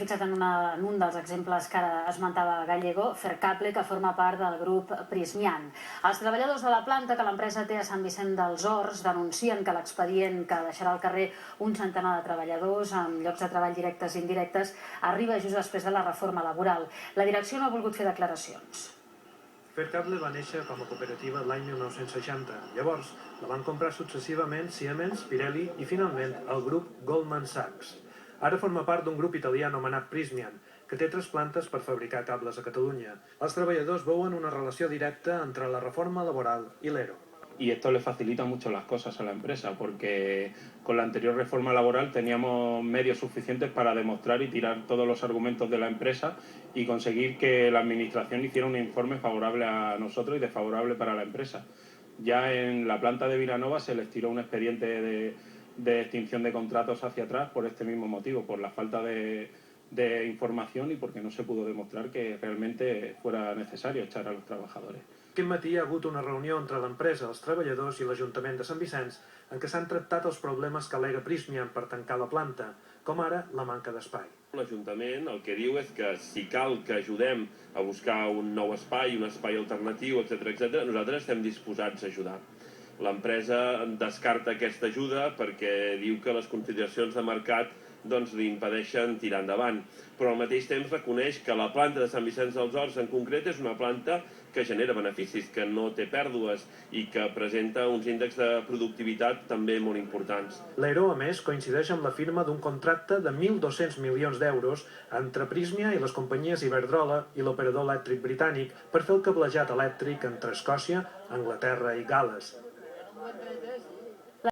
fixat en un dels exemples que ara esmentava Gallego, Fercable, que forma part del grup Prysmian. Els treballadors de la planta que l'empresa té a Sant Vicent dels Horts denuncien que l'expedient que deixarà al carrer un centenar de treballadors amb llocs de treball directes i indirectes arriba just després de la reforma laboral. La direcció no ha volgut fer declaracions. Fercable va néixer com a cooperativa l'any 1960. Llavors, la van comprar successivament Siemens, Pirelli i, finalment, el grup Goldman Sachs. Ara forma part d'un grup italià anomenat Prysmian, que té 3 plantes per fabricar cables a Catalunya. Els treballadors veuen una relació directa entre la reforma laboral i l'ERO. Y esto le facilita mucho las cosas a la empresa, porque con la anterior reforma laboral teníamos medios suficientes para demostrar y tirar todos los argumentos de la empresa y conseguir que la administración hiciera un informe favorable a nosotros y desfavorable para la empresa. Ya en la planta de Vilanova se les tiró un expediente de extinción de contratos hacia atrás por este mismo motivo, por la falta de información y porque no se pudo demostrar que realmente fuera necesario echar a los trabajadores. Aquest matí hi ha hagut una reunió entre l'empresa, els treballadors i l'Ajuntament de Sant Vicenç en què s'han tractat els problemes que al·lega Prysmian per tancar la planta, com ara la manca d'espai. L'Ajuntament el que diu és que si cal que ajudem a buscar un nou espai, un espai alternatiu, etc., nosaltres estem disposats a ajudar. L'empresa descarta aquesta ajuda perquè diu que les consideracions de mercat li impedeixen tirar endavant. Però al mateix temps reconeix que la planta de Sant Vicenç dels Horts en concret és una planta que genera beneficis, que no té pèrdues i que presenta uns índexs de productivitat també molt importants. L'ERO, a més, coincideix amb la firma d'un contracte de 1.200 milions d'euros entre Prysmian i les companyies Iberdrola i l'operador elèctric britànic per fer el cablejat elèctric entre Escòcia, Anglaterra i Gal·les.